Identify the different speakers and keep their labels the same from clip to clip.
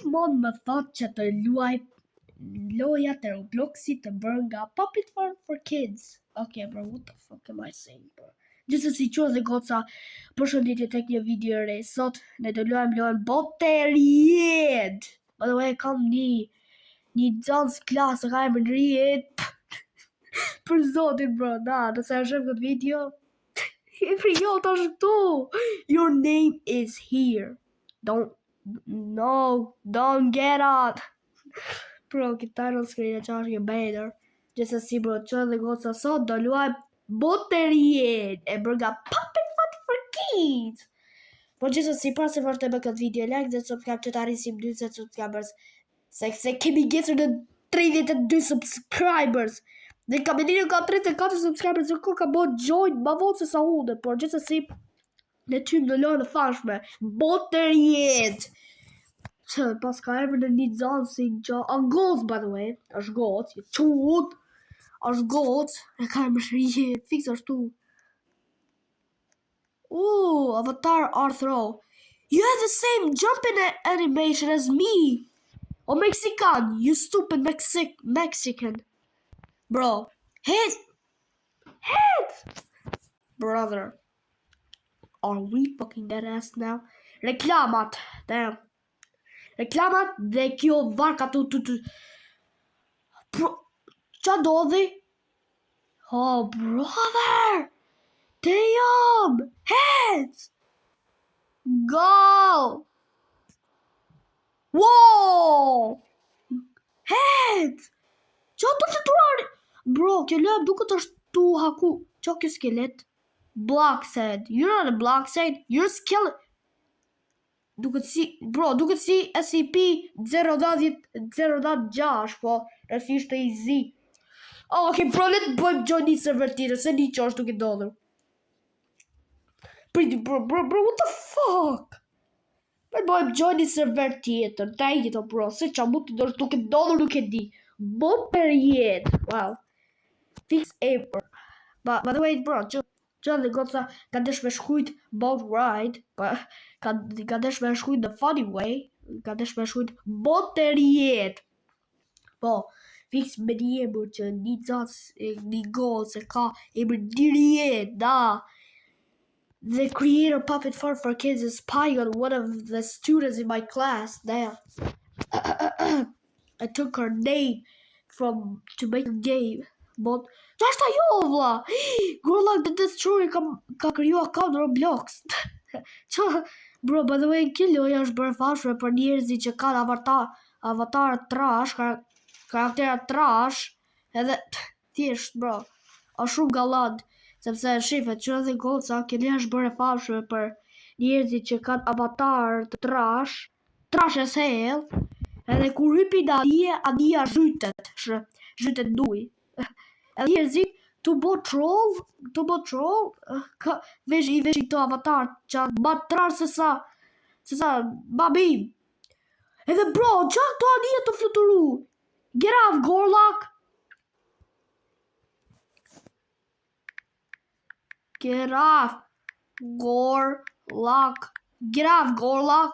Speaker 1: gjithmonë më thot që të luaj loja të Robloxit të bërë nga Puppet Farm for Kids. Okay, bro, what the fuck am I saying, bro? Gjithsesi, qua dhe goca, përshëndetje tek një video re. Sot ne do luajmë Boteried. By the way, kam një dance class ka emrin Ried. Për zotin, bro, nëse e shem këtë video, e frijo të është këtu. Your name is here. Don't get out. Bro, kitarën s'krejnë që është një banner. Gjithsesi, bro, që dhe goca sot do luajmë Boteried e bërë nga Puppet Farm for Kids. Po gjithsesi, para se vazhdojmë me këtë video, like dhe subscribe që të arrisim 20 subscribers. Se kemi gjetur në 32 subscribers. Dhe kabinetin ka 34 subscribers, dhe ka bo join ma vonë se sa unë. Por gjithsesi, ne tymë në lojnë në fashme. Boteried. Që pas ka emër në një zanë si që a goc, by the way. është goc, qut. është goc. E ka emër Ried. Fix është tu. Avatar Arthro. You have the same jumping animation as me. O Mexican, you stupid Mexican. Bro, hit! Brother, are we fucking dead ass now? Reklamat, damn. Reklamat dhe kjo varka tu. Qa ndodhi? Oh, brother! Damn! Hit! Go! Wow! Hit! Qa të shëtuar? Bro, kjo lëmë duke të shtu haku. Qa kjo skelet? Blockhead. You're not a blockhead. You're a skeleton. Duke të si SCP-006, po, nësi ishte i zi. Okay, bro, le të bëjmë join një server tjetër, se një që është duke ndodhur. Bro, what the fuck? Le të bëjmë join një server tjetër, ta i gjitho, bro, se që mu të është duke ndodhur nuk e di. Boteried. Wow. Fix April. By the way, bro, që dhe goca ka desh me shkujt boat ride, ka desh me shkujt the funny way, ka desh me shkujt Boteried. Po, fix me një emër që një goc se ka emër Ried, da. The creator Puppet Farm for Kids is spying on one of the students in my class. Damn. I took her name to make a game. But qashta jo, vla! Gorlak the Destroyer ka kriju account në Roblox. Bro, by the way, kjo loja është bërë fashme për njerëzi që kanë avatar trash, karaktera trash, edhe thjesht, bro, është shumë galant, sepse shifet që edhe goca, kjo loja është bërë fashme për njerëzi që kanë avatar trash as hell, edhe kur hypin adhia zhytet nuj. Edhe njerëzit të bo troll, vesh i këto avatar që ma trash se sa babim. Edhe bro, që këto adhia të fluturu? Get off, Gorlak! Get off, Gorlak! Get off, Gorlak!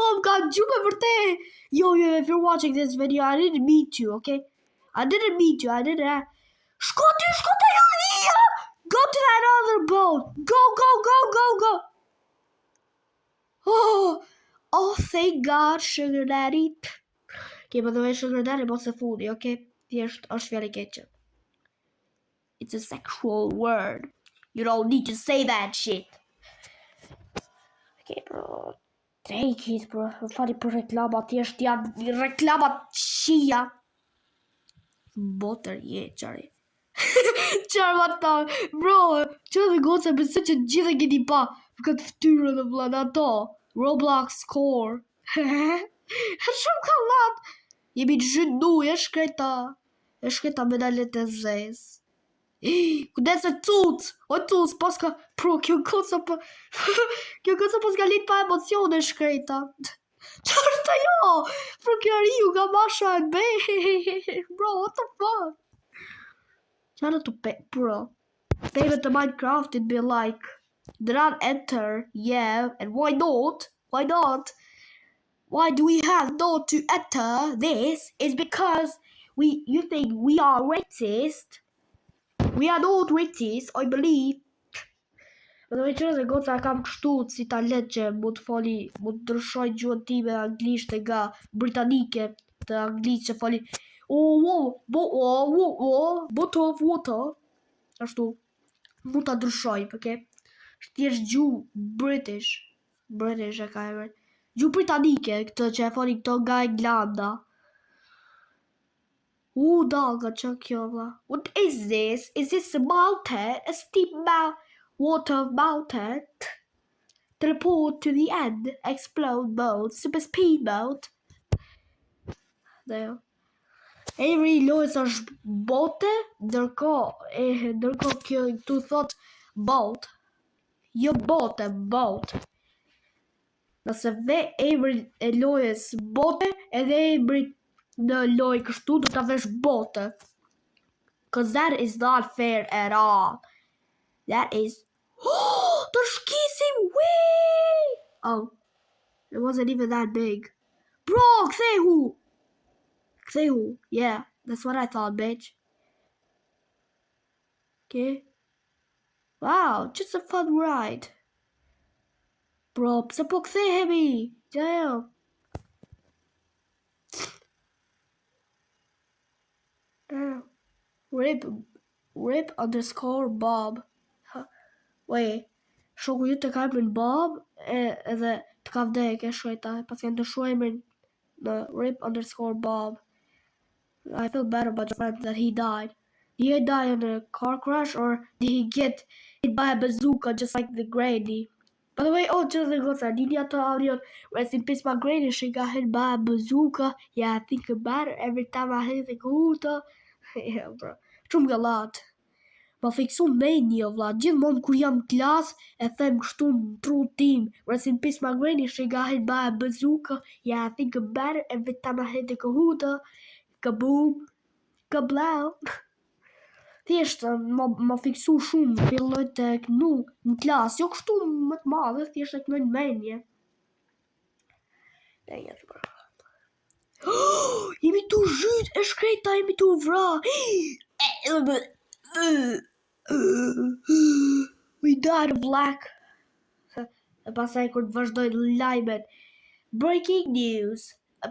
Speaker 1: Oh god, gjume vërte. Yo, if you're watching this video, I didn't meet you, okay? I didn't Shko të adhia! Go to that other boat! Go! Oh, thank God, Sugar Daddy. Okay, by the way, Sugar Daddy mos e funi, okay? Thjesht është fjallë keqe. It's a sexual word. You don't need to say that shit. Okay, bro. Take it, bro. Fali për reklamat, thjesht janë reklamat qia. Boteried, qari. Qarë ma ta, bro, që dhe goce përse që gjithë e gini pa këtë ftyrë dhe vlan ato. Roblox score. Shumë ka lat. Jemi të zhynë nu, e shkreta medalet e zez. Kujdes e cuc, pas ka, pro, kjo goca pas ka lit pa emocione shkreta. Qa është të jo? Pro, kjo riu nga masha e be. Bro, what the fuck? Qa në të bro? Favorite to Minecraft, it'd be like, did not enter, yeah, and why not? Why not? Why do we have not to enter this? Is because you think we are racist. We are not racist, I believe. Dhe që dhe goca kam kështu si talent që mund të foli, mund të ndryshoj gjuhën time anglisht nga britanike të anglisht që foli bottle of water. Ashtu, mund të ndryshoj, okay? Thjesht gjuhë British e ka emrin. Gjuhë britanike, këtë që e foli këto nga Englanda. Dalga që kjo vlla. What is this? Is this a mountain? A steep water mountain? Teleport to the end. Explode mode. Super speed mode. Dhe. Every lojës është bote, ndërkohë kjo tu thot boat. Jo bote, boat. Nëse ve emri e lojës bote, edhe emri në lojë kështu do ta vesh bote. Cause that is not fair at all. That is... There's kissing! Wee! Oh. It wasn't even that big. Bro, kthehu! Kthehu. Yeah, that's what I thought, bitch. Okay. Wow, just a fun ride. Bro, pse po kthehemi? Damn. Damn. Rip underscore Bob. Wait. Shoku ju të ka emrin Bob edhe të ka vdek e shojta. Pas kanë të emrin në Rip underscore Bob. I feel bad about your friend that he died. Did he die in a car crash or did he get hit by a bazooka just like the Grady? By the way, just a goza, did you tell audio rest in peace my Grady? She got hit by a bazooka. Yeah, I think about it every time I hit the Kahuta. Yeah, bro. Shumë gallat. Ma fiksu menjë, vlla. Gjithmonë kur jam klas, e them kështu në tru tim. Rest in peace my Grady, she got hit by a bazooka. Yeah, I think about it every time I hit the Kahuta. Kaboom. Kablau. Thjesht ma fiksu shumë, filloj të kënu në klas, jo kështu më të madhe, thjesht e kënu në menje. Jemi tu zhyt, e shkrejta jemi tu vra. We died of lack. E pasaj kur të vazhdoj lajmet. Breaking news.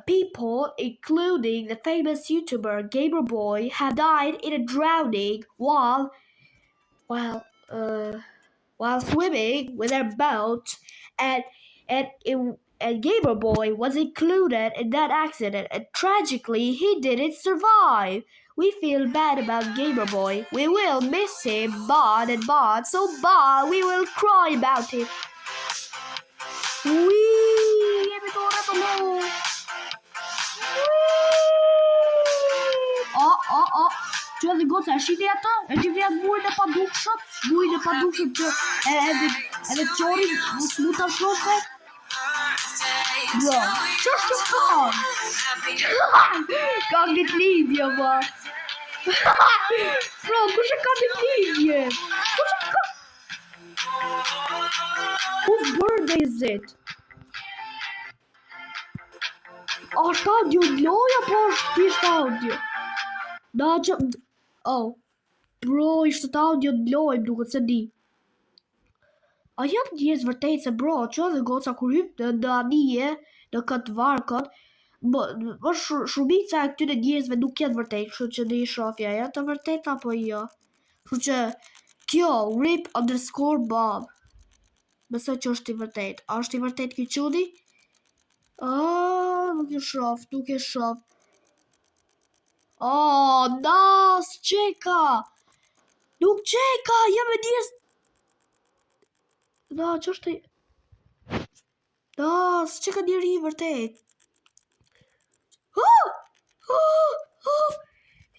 Speaker 1: People, including the famous YouTuber Gamerboy, have died in a drowning while swimming with their boat, and Gamerboy was included in that accident, and tragically he didn't survive. We feel bad about Gamerboy. We will miss him, Bod and Bod, so Bod, we will cry about him. Që dhe goca, e shiti ato? E shiti atë bujnë e padukshëm që edhe qorin në smuta shrofe? Bro, që është të kam? Kam dit lidhje, ma. Bro, kush e kam dit lidhje? Whose birthday is it? Është audio loja, po është tisht audio? Da që... Oh, bro, ishte të audio loj, duke se di. A jam njerëz vërtet se bro, që dhe goca kur hyp në anije, në këtë varkët, shumica e këtyre njerëzve nuk jetë vërtet, kështu që në i shofja, janë të vërtet apo jo? Kështu që, kjo, Rip underscore Bob, besoj që është i vërtet. A është i vërtet kjo qudi? Nuk e shof. Das, qeka! Nuk qeka, jam e njerëz... Da, që është... Das, qeka njeri i vërtet.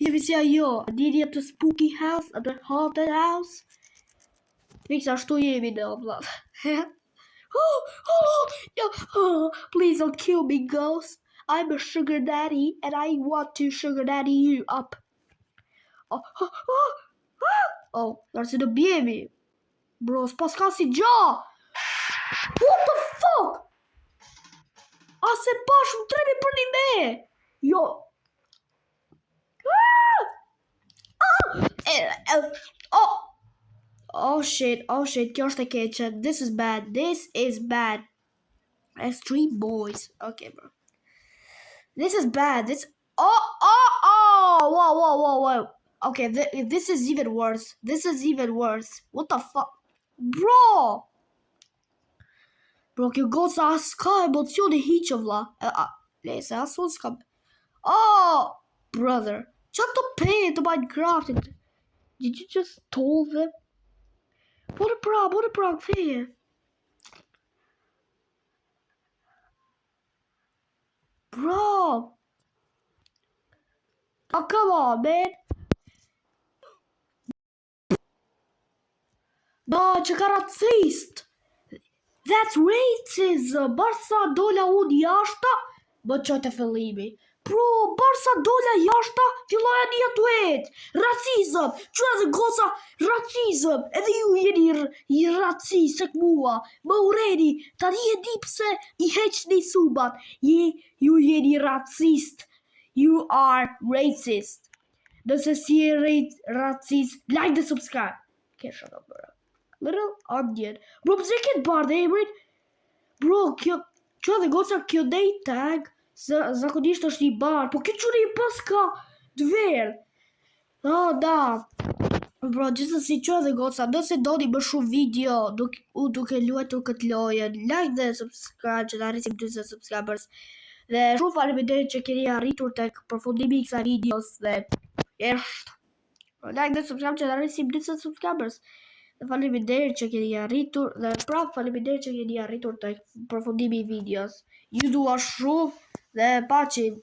Speaker 1: Jemi si ajo, njeri atë spooky house, atë haunted house. Fikës ashtu jemi në vlat. Please don't kill me, ghost. I'm a sugar daddy and I want to sugar daddy you up. Nërë si në bjemi. Bro, s'pas ka si gja. What the fuck? se pash më trebi për një me. Jo. Oh shit, kjo është e keqe. This is bad. Extreme boys. Okay, bro. This is bad. Whoa. Okay, this is even worse. What the fuck? Bro, kjo goca as ka emocione hiqë, vlla. Lese, as unë s'ka... Oh, brother. Qa të pay të Minecraftit? Did you just told them? What a prank, feje. Bro. Oh, come on, man. No, që ka racist. That's racism. Barsa dola unë jashta, më qëtë e fillimi. Bro, barsa dola jashta, filloja një duet. Racizm, që edhe goza racizm. Edhe ju jeni racist e këmua. Më ureni, tani e di pse i heqni subat. Ju jeni racist. You are racist. Nëse si e racist, like dhe subscribe. Okay, shut up, bro. Little onion. Bro, pëse këtë bardhe emrin? Bro, kjo dhe goca kjo day tag, zakonisht është një bardh, po kjo qëri pas ka dver. Oh, da. Bro, gjithësësi që dhe goca, nëse doni më shumë video, duke luajtur këtë lojën, like dhe subscribe, që të arrisim 20 subscribers. Dhe shumë faleminderit që keni arritur tek përfundimi i kësaj videos dhe eshtë. Like dhe subscribe që të arrisim 20 subscribers. Dhe faleminderit që keni arritur dhe faleminderit që keni arritur tek përfundimi i videos. Ju dua shumë dhe paqen.